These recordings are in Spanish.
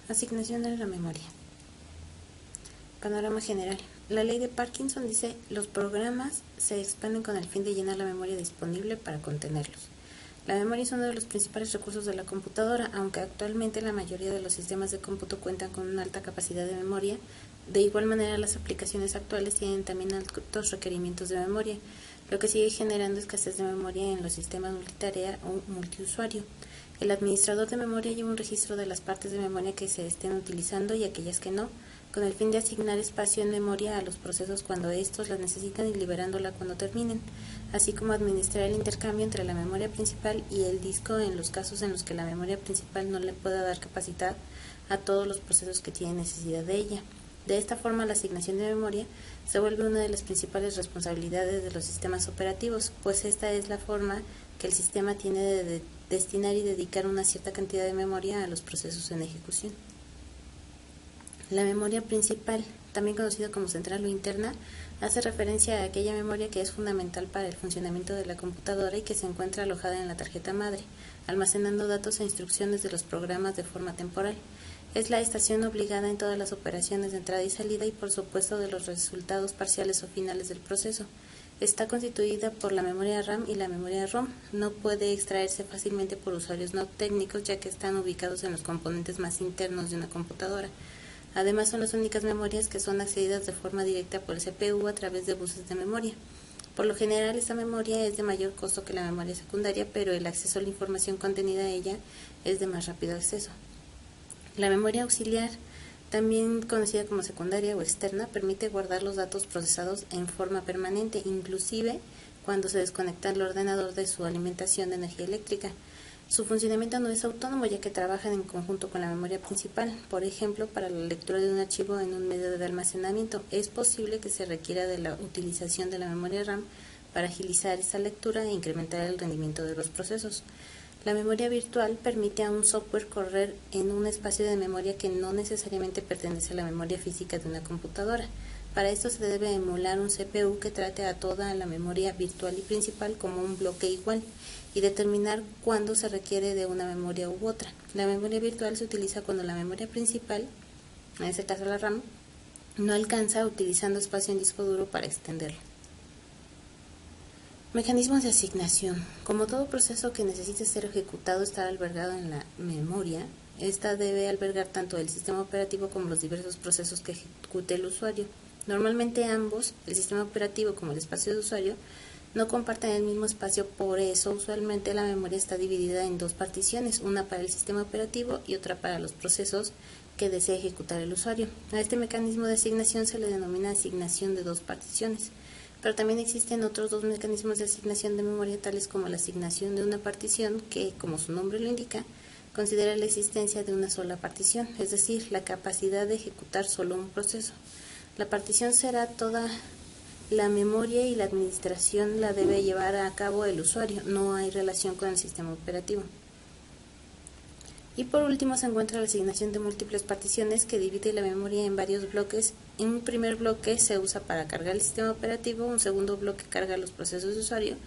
Asignación de la memoria. Panorama general. La ley de Parkinson dice: los programas se expanden con el fin de llenar la memoria disponible para contenerlos. La memoria es uno de los principales recursos de la computadora, aunque actualmente la mayoría de los sistemas de cómputo cuentan con una alta capacidad de memoria. De igual manera, las aplicaciones actuales tienen también altos requerimientos de memoria, lo que sigue generando escasez de memoria en los sistemas multitarea o multiusuario. El administrador de memoria lleva un registro de las partes de memoria que se estén utilizando y aquellas que no, con el fin de asignar espacio en memoria a los procesos cuando estos la necesitan y liberándola cuando terminen, así como administrar el intercambio entre la memoria principal y el disco en los casos en los que la memoria principal no le pueda dar capacidad a todos los procesos que tienen necesidad de ella. De esta forma, la asignación de memoria se vuelve una de las principales responsabilidades de los sistemas operativos, pues esta es la forma que el sistema tiene de destinar y dedicar una cierta cantidad de memoria a los procesos en ejecución. La memoria principal, también conocida como central o interna, hace referencia a aquella memoria que es fundamental para el funcionamiento de la computadora y que se encuentra alojada en la tarjeta madre, almacenando datos e instrucciones de los programas de forma temporal. Es la estación obligada en todas las operaciones de entrada y salida y por supuesto de los resultados parciales o finales del proceso. Está constituida por la memoria RAM y la memoria ROM. No puede extraerse fácilmente por usuarios no técnicos ya que están ubicados en los componentes más internos de una computadora. Además, son las únicas memorias que son accedidas de forma directa por el CPU a través de buses de memoria. Por lo general, esta memoria es de mayor costo que la memoria secundaria, pero el acceso a la información contenida en ella es de más rápido acceso. La memoria auxiliar, también conocida como secundaria o externa, permite guardar los datos procesados en forma permanente, inclusive cuando se desconecta el ordenador de su alimentación de energía eléctrica. Su funcionamiento no es autónomo ya que trabajan en conjunto con la memoria principal. Por ejemplo, para la lectura de un archivo en un medio de almacenamiento, es posible que se requiera de la utilización de la memoria RAM para agilizar esa lectura e incrementar el rendimiento de los procesos. La memoria virtual permite a un software correr en un espacio de memoria que no necesariamente pertenece a la memoria física de una computadora. Para esto se debe emular un CPU que trate a toda la memoria virtual y principal como un bloque igual y determinar cuándo se requiere de una memoria u otra. La memoria virtual se utiliza cuando la memoria principal, en este caso la RAM, no alcanza utilizando espacio en disco duro para extenderla. Mecanismos de asignación. Como todo proceso que necesite ser ejecutado está albergado en la memoria, esta debe albergar tanto el sistema operativo como los diversos procesos que ejecute el usuario. Normalmente ambos, el sistema operativo como el espacio de usuario, no comparten el mismo espacio, por eso usualmente la memoria está dividida en dos particiones, una para el sistema operativo y otra para los procesos que desea ejecutar el usuario. A este mecanismo de asignación se le denomina asignación de dos particiones. Pero también existen otros dos mecanismos de asignación de memoria, tales como la asignación de una partición, que, como su nombre lo indica, considera la existencia de una sola partición, es decir, la capacidad de ejecutar solo un proceso. La partición será toda la memoria y la administración la debe llevar a cabo el usuario, no hay relación con el sistema operativo. Y por último se encuentra la asignación de múltiples particiones que divide la memoria en varios bloques. Un primer bloque se usa para cargar el sistema operativo, un segundo bloque carga los procesos de usuario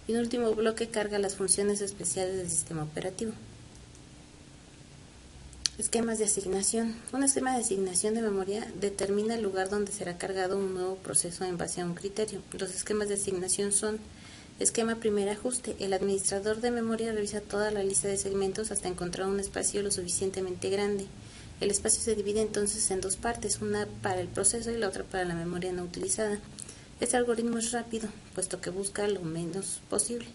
y un último bloque carga las funciones especiales del sistema operativo. Esquemas de asignación. Un esquema de asignación de memoria determina el lugar donde será cargado un nuevo proceso en base a un criterio. Los esquemas de asignación son: esquema primer ajuste. El administrador de memoria revisa toda la lista de segmentos hasta encontrar un espacio lo suficientemente grande. El espacio se divide entonces en dos partes, una para el proceso y la otra para la memoria no utilizada. Este algoritmo es rápido, puesto que busca lo menos posible.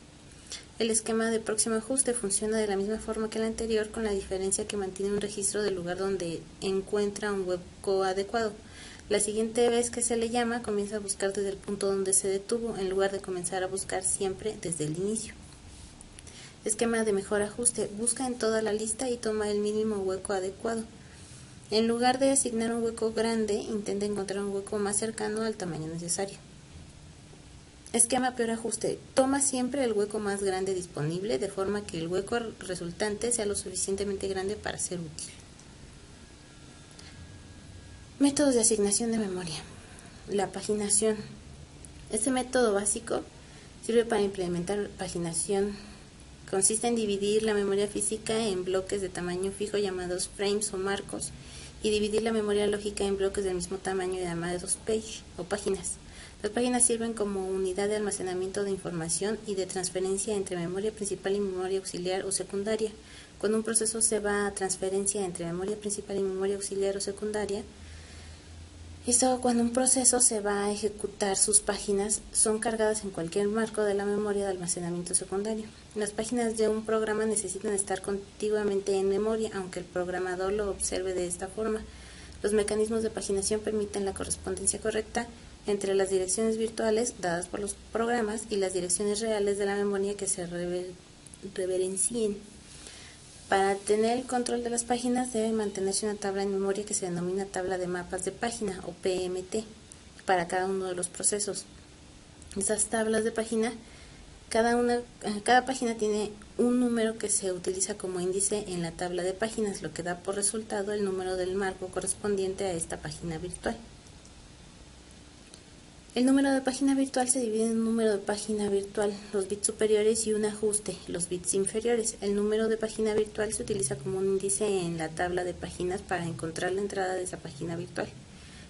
El esquema de próximo ajuste funciona de la misma forma que el anterior, con la diferencia que mantiene un registro del lugar donde encuentra un hueco adecuado. La siguiente vez que se le llama, comienza a buscar desde el punto donde se detuvo, en lugar de comenzar a buscar siempre desde el inicio. Esquema de mejor ajuste. Busca en toda la lista y toma el mínimo hueco adecuado. En lugar de asignar un hueco grande, intenta encontrar un hueco más cercano al tamaño necesario. Esquema peor ajuste. Toma siempre el hueco más grande disponible, de forma que el hueco resultante sea lo suficientemente grande para ser útil. Métodos de asignación de memoria. La paginación. Este método básico sirve para implementar paginación Consiste en dividir la memoria física en bloques de tamaño fijo llamados frames o marcos y dividir la memoria lógica en bloques del mismo tamaño llamados page o páginas. Las páginas sirven como unidad de almacenamiento de información y de transferencia entre memoria principal y memoria auxiliar o secundaria. Cuando un proceso se va a transferencia entre memoria principal y memoria auxiliar o secundaria, cuando un proceso se va a ejecutar, sus páginas son cargadas en cualquier marco de la memoria de almacenamiento secundario. Las páginas de un programa necesitan estar contiguamente en memoria, aunque el programador lo observe de esta forma. Los mecanismos de paginación permiten la correspondencia correcta entre las direcciones virtuales dadas por los programas y las direcciones reales de la memoria que se reverencien. Para tener el control de las páginas debe mantenerse una tabla en memoria que se denomina tabla de mapas de página o PMT para cada uno de los procesos. Esas tablas de página, cada página tiene un número que se utiliza como índice en la tabla de páginas, lo que da por resultado el número del marco correspondiente a esta página virtual. El número de página virtual se divide en un número de página virtual, los bits superiores y un ajuste, los bits inferiores. El número de página virtual se utiliza como un índice en la tabla de páginas para encontrar la entrada de esa página virtual.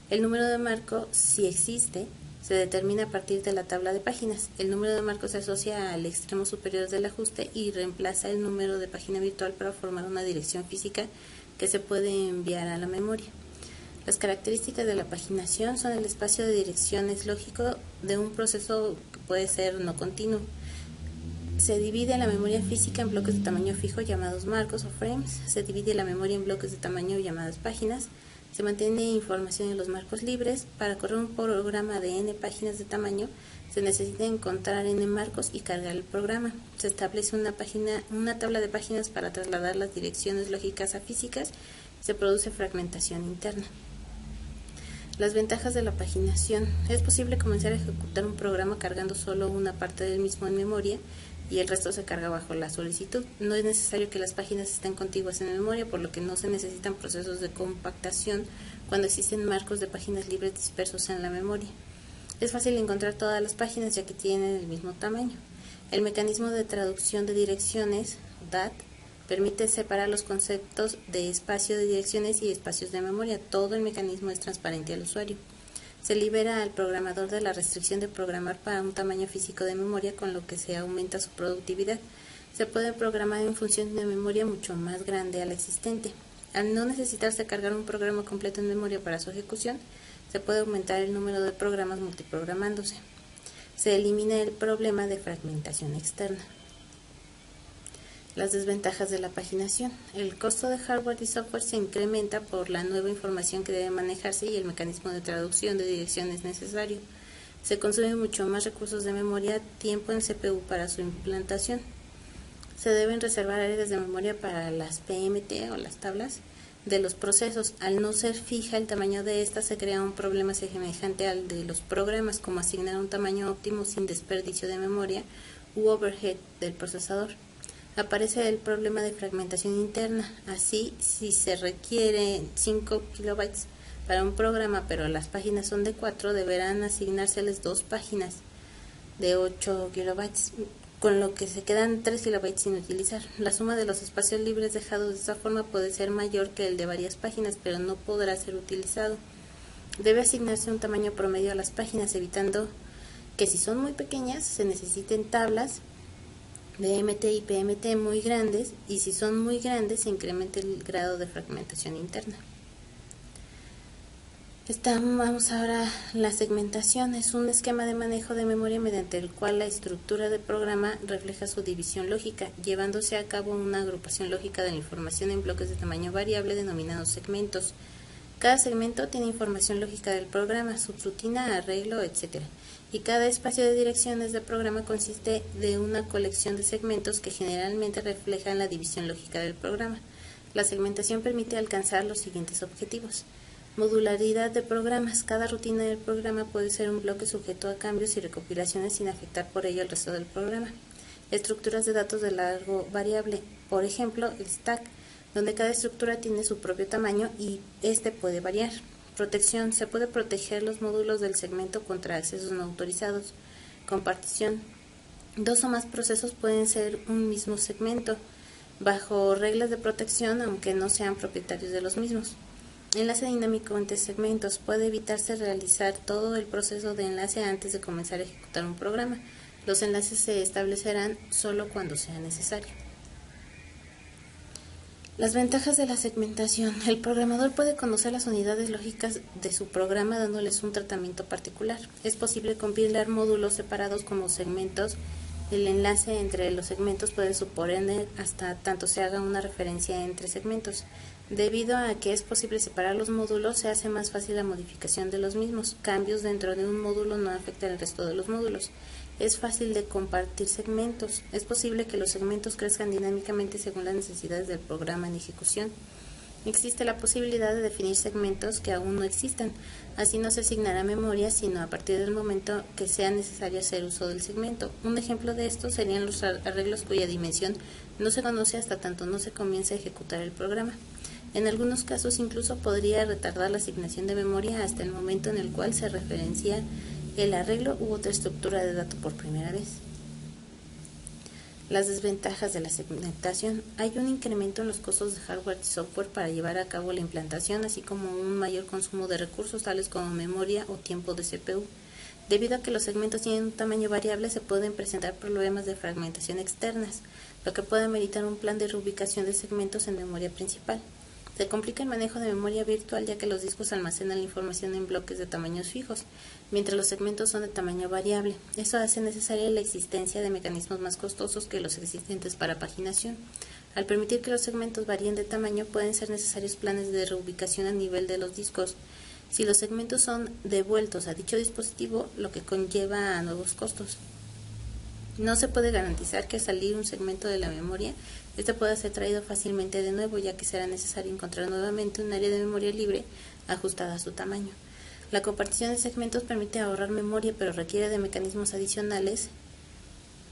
El número de marco, si existe, se determina a partir de la tabla de páginas. El número de marco se asocia al extremo superior del ajuste y reemplaza el número de página virtual para formar una dirección física que se puede enviar a la memoria. Las características de la paginación son el espacio de direcciones lógico de un proceso que puede ser no continuo. Se divide la memoria física en bloques de tamaño fijo llamados marcos o frames. Se divide la memoria en bloques de tamaño llamadas páginas. Se mantiene información en los marcos libres. Para correr un programa de n páginas de tamaño se necesita encontrar n marcos y cargar el programa. Se establece una tabla de páginas para trasladar las direcciones lógicas a físicas. Se produce fragmentación interna. Las ventajas de la paginación. Es posible comenzar a ejecutar un programa cargando solo una parte del mismo en memoria y el resto se carga bajo la solicitud. No es necesario que las páginas estén contiguas en memoria, por lo que no se necesitan procesos de compactación cuando existen marcos de páginas libres dispersos en la memoria. Es fácil encontrar todas las páginas ya que tienen el mismo tamaño. El mecanismo de traducción de direcciones, DAT, permite separar los conceptos de espacio de direcciones y espacios de memoria. Todo el mecanismo es transparente al usuario. Se libera al programador de la restricción de programar para un tamaño físico de memoria, con lo que se aumenta su productividad. Se puede programar en función de memoria mucho más grande a la existente. Al no necesitarse cargar un programa completo en memoria para su ejecución, se puede aumentar el número de programas multiprogramándose. Se elimina el problema de fragmentación externa. Las desventajas de la paginación. El costo de hardware y software se incrementa por la nueva información que debe manejarse y el mecanismo de traducción de direcciones necesario. Se consumen mucho más recursos de memoria, tiempo en CPU para su implantación. Se deben reservar áreas de memoria para las PMT o las tablas de los procesos. Al no ser fija el tamaño de estas, se crea un problema semejante al de los programas, como asignar un tamaño óptimo sin desperdicio de memoria u overhead del procesador. Aparece el problema de fragmentación interna. Así, si se requiere 5 kilobytes para un programa, pero las páginas son de 4, deberán asignárseles 2 páginas de 8 kilobytes, con lo que se quedan 3 kilobytes sin utilizar. La suma de los espacios libres dejados de esta forma puede ser mayor que el de varias páginas, pero no podrá ser utilizado. Debe asignarse un tamaño promedio a las páginas, evitando que si son muy pequeñas se necesiten tablas BMT y PMT muy grandes, y si son muy grandes se incrementa el grado de fragmentación interna. Vamos ahora a la segmentación. Es un esquema de manejo de memoria mediante el cual la estructura del programa refleja su división lógica, llevándose a cabo una agrupación lógica de la información en bloques de tamaño variable denominados segmentos. Cada segmento tiene información lógica del programa, subrutina, arreglo, etc. Y cada espacio de direcciones del programa consiste de una colección de segmentos que generalmente reflejan la división lógica del programa. La segmentación permite alcanzar los siguientes objetivos. Modularidad de programas. Cada rutina del programa puede ser un bloque sujeto a cambios y recopilaciones sin afectar por ello el resto del programa. Estructuras de datos de largo variable. Por ejemplo, el stack, donde cada estructura tiene su propio tamaño y este puede variar. Protección. Se puede proteger los módulos del segmento contra accesos no autorizados. Compartición. Dos o más procesos pueden ser un mismo segmento, bajo reglas de protección, aunque no sean propietarios de los mismos. Enlace dinámico entre segmentos. Puede evitarse realizar todo el proceso de enlace antes de comenzar a ejecutar un programa. Los enlaces se establecerán solo cuando sea necesario. Las ventajas de la segmentación. El programador puede conocer las unidades lógicas de su programa dándoles un tratamiento particular. Es posible compilar módulos separados como segmentos. El enlace entre los segmentos puede suponer hasta tanto se haga una referencia entre segmentos. Debido a que es posible separar los módulos, se hace más fácil la modificación de los mismos. Cambios dentro de un módulo no afectan al resto de los módulos. Es fácil de compartir segmentos. Es posible que los segmentos crezcan dinámicamente según las necesidades del programa en ejecución. Existe la posibilidad de definir segmentos que aún no existan. Así no se asignará memoria, sino a partir del momento que sea necesario hacer uso del segmento. Un ejemplo de esto serían los arreglos cuya dimensión no se conoce hasta tanto no se comience a ejecutar el programa. En algunos casos incluso podría retardar la asignación de memoria hasta el momento en el cual se referencia el arreglo u otra estructura de datos por primera vez. Las desventajas de la segmentación. Hay un incremento en los costos de hardware y software para llevar a cabo la implantación, así como un mayor consumo de recursos tales como memoria o tiempo de CPU. Debido a que los segmentos tienen un tamaño variable, se pueden presentar problemas de fragmentación externas, lo que puede ameritar un plan de reubicación de segmentos en memoria principal. Se complica el manejo de memoria virtual ya que los discos almacenan la información en bloques de tamaños fijos, mientras los segmentos son de tamaño variable. Eso hace necesaria la existencia de mecanismos más costosos que los existentes para paginación. Al permitir que los segmentos varíen de tamaño, pueden ser necesarios planes de reubicación a nivel de los discos. Si los segmentos son devueltos a dicho dispositivo, lo que conlleva a nuevos costos. No se puede garantizar que al salir un segmento de la memoria, este pueda ser traído fácilmente de nuevo, ya que será necesario encontrar nuevamente un área de memoria libre ajustada a su tamaño. La compartición de segmentos permite ahorrar memoria, pero requiere de mecanismos adicionales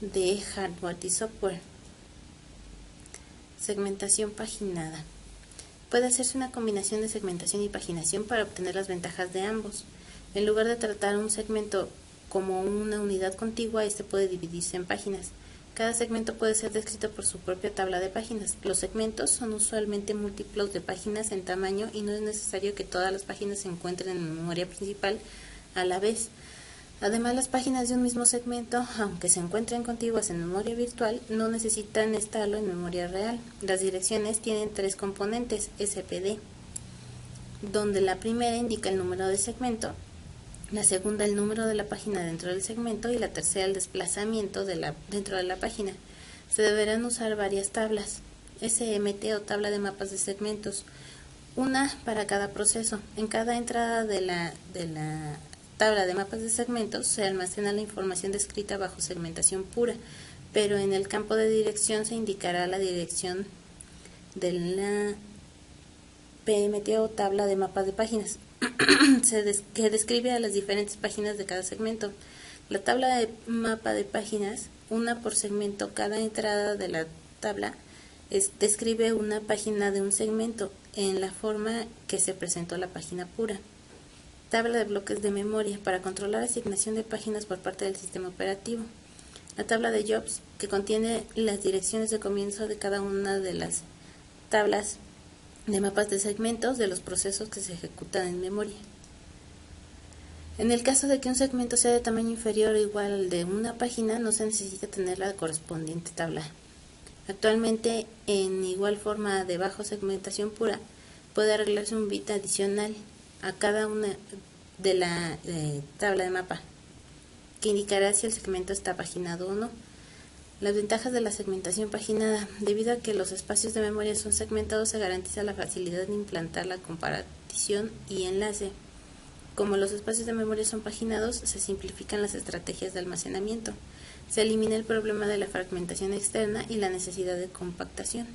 de hardware y software. Segmentación paginada. Puede hacerse una combinación de segmentación y paginación para obtener las ventajas de ambos. En lugar de tratar un segmento como una unidad contigua, este puede dividirse en páginas. Cada segmento puede ser descrito por su propia tabla de páginas. Los segmentos son usualmente múltiplos de páginas en tamaño y no es necesario que todas las páginas se encuentren en memoria principal a la vez. Además, las páginas de un mismo segmento, aunque se encuentren contiguas en memoria virtual, no necesitan estarlo en memoria real. Las direcciones tienen tres componentes, SPD, donde la primera indica el número de segmento, la segunda el número de la página dentro del segmento y la tercera el desplazamiento dentro de la página. Se deberán usar varias tablas, SMT o tabla de mapas de segmentos, una para cada proceso. En cada entrada de la tabla de mapas de segmentos se almacena la información descrita bajo segmentación pura, pero en el campo de dirección se indicará la dirección de la PMT o tabla de mapas de páginas que describe a las diferentes páginas de cada segmento. La tabla de mapa de páginas, una por segmento. Cada entrada de la tabla describe una página de un segmento en la forma que se presentó la página pura. Tabla de bloques de memoria para controlar la asignación de páginas por parte del sistema operativo. La tabla de jobs, que contiene las direcciones de comienzo de cada una de las tablas de mapas de segmentos de los procesos que se ejecutan en memoria. En el caso de que un segmento sea de tamaño inferior o igual al de una página, no se necesita tener la correspondiente tabla. Actualmente, en igual forma de bajo segmentación pura, puede arreglarse un bit adicional a cada una de la tabla de mapa, que indicará si el segmento está paginado o no. Las ventajas de la segmentación paginada. Debido a que los espacios de memoria son segmentados, se garantiza la facilidad de implantar la compartición y enlace. Como los espacios de memoria son paginados, se simplifican las estrategias de almacenamiento. Se elimina el problema de la fragmentación externa y la necesidad de compactación.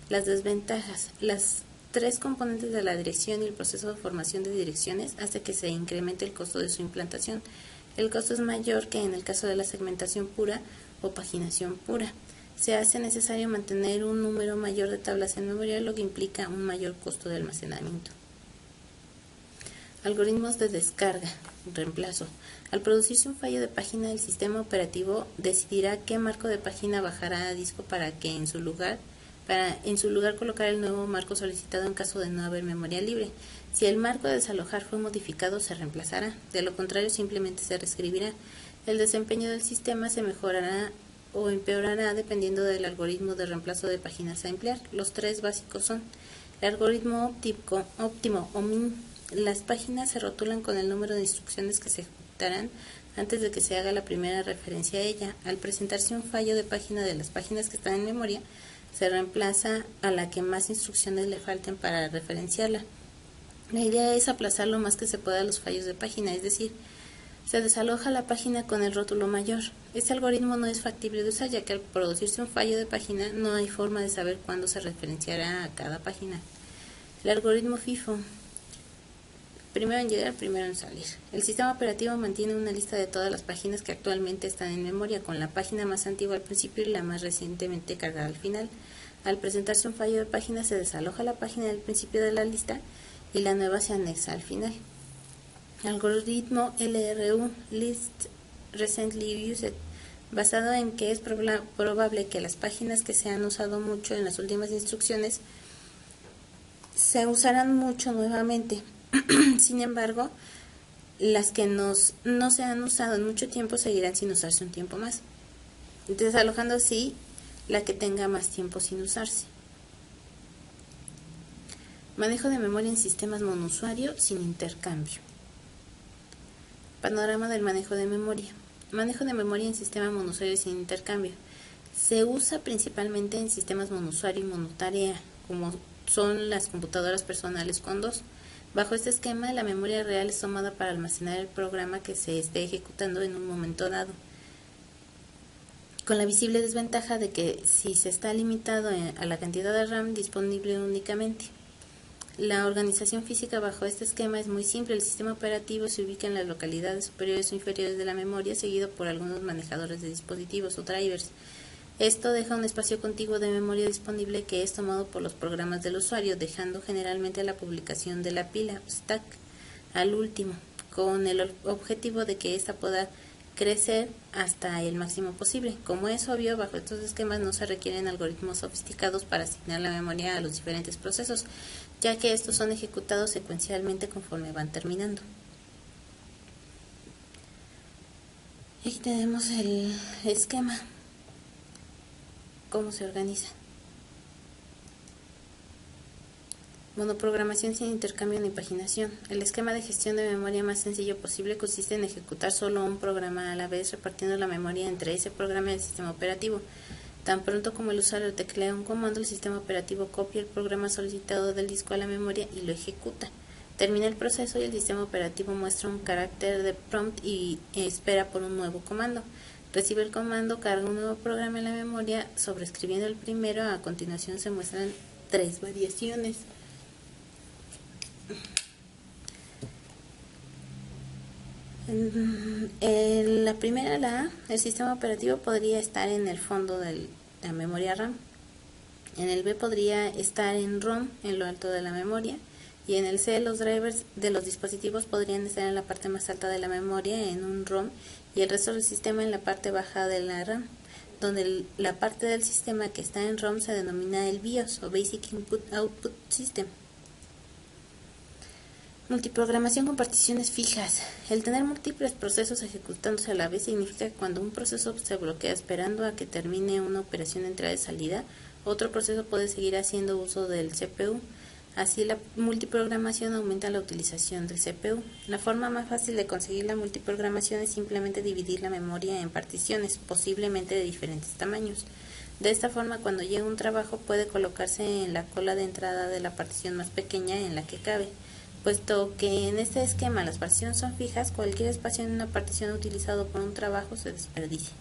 Las desventajas. Las tres componentes de la dirección y el proceso de formación de direcciones hace que se incremente el costo de su implantación. El costo es mayor que en el caso de la segmentación pura o paginación pura. Se hace necesario mantener un número mayor de tablas en memoria, lo que implica un mayor costo de almacenamiento. Algoritmos de descarga. reemplazo. Al producirse un fallo de página, el sistema operativo decidirá qué marco de página bajará a disco para en su lugar colocar el nuevo marco solicitado en caso de no haber memoria libre. Si el marco de desalojar fue modificado, se reemplazará. De lo contrario, simplemente se reescribirá. El desempeño del sistema se mejorará o empeorará dependiendo del algoritmo de reemplazo de páginas a emplear. Los tres básicos son: el algoritmo óptimo o min. Las páginas se rotulan con el número de instrucciones que se ejecutarán antes de que se haga la primera referencia a ella. Al presentarse un fallo de página de las páginas que están en memoria, se reemplaza a la que más instrucciones le falten para referenciarla. La idea es aplazar lo más que se pueda los fallos de página, es decir, se desaloja la página con el rótulo mayor. Este algoritmo no es factible de usar, ya que al producirse un fallo de página no hay forma de saber cuándo se referenciará a cada página. El algoritmo FIFO: primero en llegar, primero en salir. El sistema operativo mantiene una lista de todas las páginas que actualmente están en memoria, con la página más antigua al principio y la más recientemente cargada al final. Al presentarse un fallo de página, se desaloja la página del principio de la lista y la nueva se anexa al final. Algoritmo LRU, List Recently Used, basado en que es probable que las páginas que se han usado mucho en las últimas instrucciones se usarán mucho nuevamente. Sin embargo, las que no se han usado en mucho tiempo seguirán sin usarse un tiempo más, desalojando así la que tenga más tiempo sin usarse. Manejo de memoria en sistemas monousuario sin intercambio. Panorama del manejo de memoria. Manejo de memoria en sistema monousuario sin intercambio. Se usa principalmente en sistemas monousuario y monotarea, como son las computadoras personales con dos. Bajo este esquema, la memoria real es tomada para almacenar el programa que se esté ejecutando en un momento dado, con la visible desventaja de que si se está limitado a la cantidad de RAM disponible únicamente. La organización física bajo este esquema es muy simple. El sistema operativo se ubica en las localidades superiores o inferiores de la memoria, seguido por algunos manejadores de dispositivos o drivers. Esto deja un espacio contiguo de memoria disponible que es tomado por los programas del usuario, dejando generalmente la publicación de la pila, stack, al último, con el objetivo de que ésta pueda crecer hasta el máximo posible. Como es obvio, bajo estos esquemas no se requieren algoritmos sofisticados para asignar la memoria a los diferentes procesos, ya que estos son ejecutados secuencialmente conforme van terminando. Aquí tenemos el esquema, cómo se organiza. Monoprogramación sin intercambio ni paginación. El esquema de gestión de memoria más sencillo posible consiste en ejecutar solo un programa a la vez, repartiendo la memoria entre ese programa y el sistema operativo. Tan pronto como el usuario teclea un comando, el sistema operativo copia el programa solicitado del disco a la memoria y lo ejecuta. Termina el proceso y el sistema operativo muestra un carácter de prompt y espera por un nuevo comando. Recibe el comando, carga un nuevo programa en la memoria, sobreescribiendo el primero. A continuación se muestran tres variaciones. La primera, la A, el sistema operativo podría estar en el fondo de la memoria RAM. En el B podría estar en ROM, en lo alto de la memoria. Y en el C, los drivers de los dispositivos podrían estar en la parte más alta de la memoria, en un ROM, y el resto del sistema en la parte baja de la RAM, donde la parte del sistema que está en ROM se denomina el BIOS, o Basic Input Output System. Multiprogramación con particiones fijas. El tener múltiples procesos ejecutándose a la vez significa que cuando un proceso se bloquea esperando a que termine una operación de entrada y salida, otro proceso puede seguir haciendo uso del CPU. Así, la multiprogramación aumenta la utilización del CPU. La forma más fácil de conseguir la multiprogramación es simplemente dividir la memoria en particiones, posiblemente de diferentes tamaños. De esta forma, cuando llega un trabajo, puede colocarse en la cola de entrada de la partición más pequeña en la que cabe. Puesto que en este esquema las particiones son fijas, cualquier espacio en una partición utilizado por un trabajo se desperdicia.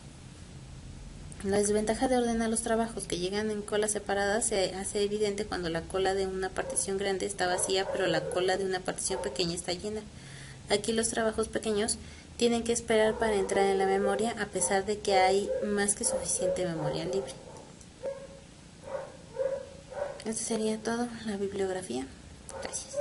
La desventaja de ordenar los trabajos que llegan en colas separadas se hace evidente cuando la cola de una partición grande está vacía, pero la cola de una partición pequeña está llena. Aquí los trabajos pequeños tienen que esperar para entrar en la memoria, a pesar de que hay más que suficiente memoria libre. Esto sería todo, la bibliografía. Gracias.